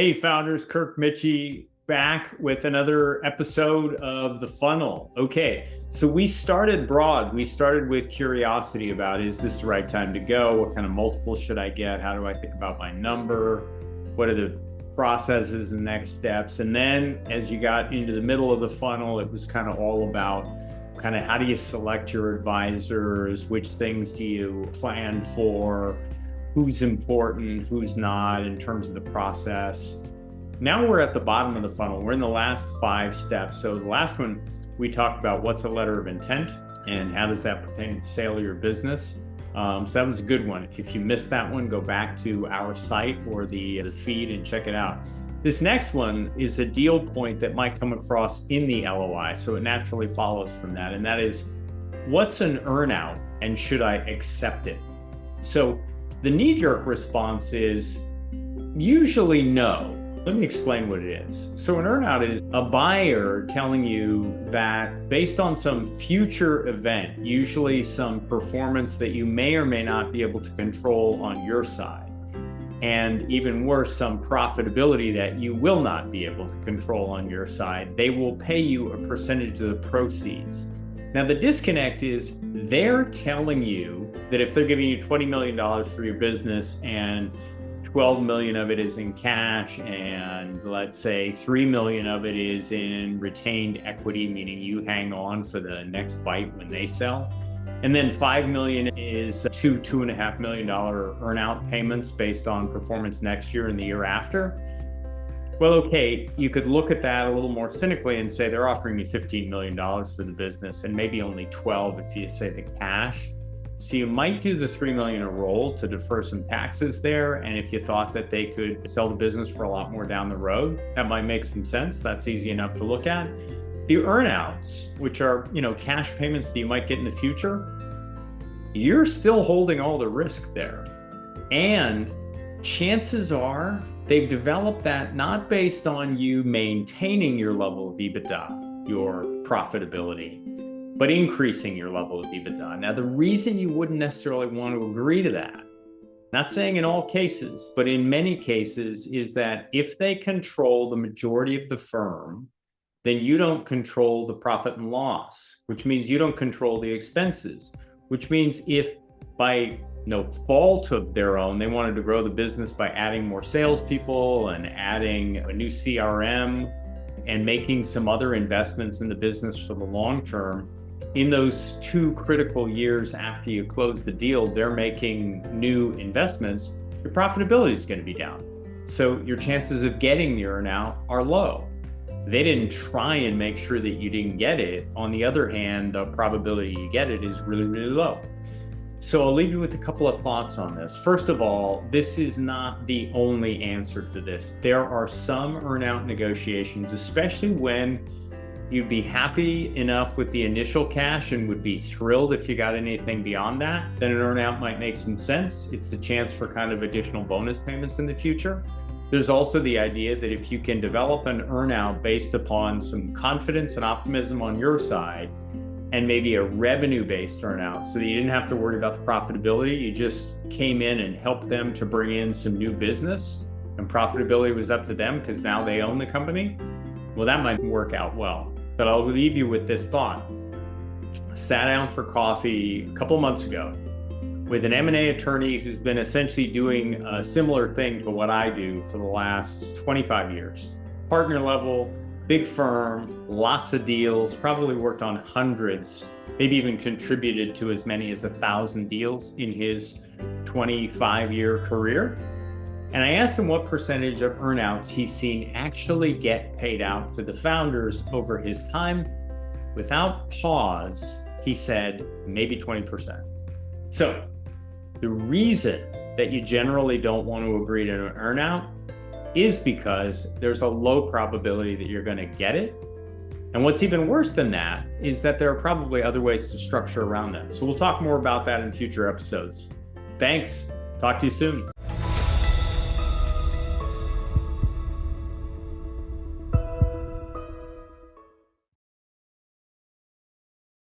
Hey, founders, Kirk Michie back with another episode of The Funnel. Okay, so we started broad. We started with curiosity about, is this the right time to go? What kind of multiple should I get? How do I think about my number? What are the processes and next steps? And then as you got into the middle of the funnel, it was kind of all about kind of how do you select your advisors? Which things do you plan for? Who's important, who's not in terms of the process. Now we're at the bottom of the funnel. We're in the last 5 steps. So the last one, we talked about what's a letter of intent and how does that pertain to the sale of your business. So that was a good one. If you missed that one, go back to our site or the feed and check it out. This next one is a deal point that might come across in the LOI. So it naturally follows from that. And that is, what's an earnout and should I accept it? So the knee-jerk response is usually no. Let me explain what it is. So an earnout is a buyer telling you that based on some future event, usually some performance that you may or may not be able to control on your side, and even worse, some profitability that you will not be able to control on your side, they will pay you a percentage of the proceeds. Now, the disconnect is they're telling you that if they're giving you $20 million for your business and 12 million of it is in cash, and let's say 3 million of it is in retained equity, meaning you hang on for the next bite when they sell, and then 5 million is $2.5 million earnout payments based on performance next year and the year after. Well, okay, you could look at that a little more cynically and say they're offering me $15 million for the business and maybe only 12 if you say the cash. So you might do the 3 million a roll to defer some taxes there. And if you thought that they could sell the business for a lot more down the road, that might make some sense. That's easy enough to look at. The earnouts, which are, cash payments that you might get in the future, you're still holding all the risk there. And chances are they've developed that not based on you maintaining your level of EBITDA, your profitability, but increasing your level of EBITDA. Now, the reason you wouldn't necessarily want to agree to that, not saying in all cases, but in many cases, is that if they control the majority of the firm, then you don't control the profit and loss, which means you don't control the expenses, which means if by no fault of their own, they wanted to grow the business by adding more salespeople and adding a new CRM and making some other investments in the business for the long term. In those 2 critical years after you close the deal, they're making new investments, your profitability is going to be down. So your chances of getting the earnout are low. They didn't try and make sure that you didn't get it. On the other hand, the probability you get it is really, really low. So I'll leave you with a couple of thoughts on this. First of all, this is not the only answer to this. There are some earnout negotiations, especially when you'd be happy enough with the initial cash and would be thrilled if you got anything beyond that, then an earnout might make some sense. It's the chance for kind of additional bonus payments in the future. There's also the idea that if you can develop an earnout based upon some confidence and optimism on your side, and maybe a revenue-based earnout, so that you didn't have to worry about the profitability. You just came in and helped them to bring in some new business, and profitability was up to them because now they own the company. Well, that might work out well. But I'll leave you with this thought. I sat down for coffee a couple of months ago with an M&A attorney who's been essentially doing a similar thing to what I do for the last 25 years. Partner level, big firm, lots of deals, probably worked on hundreds, maybe even contributed to as many as 1,000 deals in his 25-year career. And I asked him what percentage of earnouts he's seen actually get paid out to the founders over his time. Without pause, he said maybe 20%. So the reason that you generally don't want to agree to an earnout is because there's a low probability that you're going to get it. And what's even worse than that is that there are probably other ways to structure around that. So we'll talk more about that in future episodes. Thanks. Talk to you soon.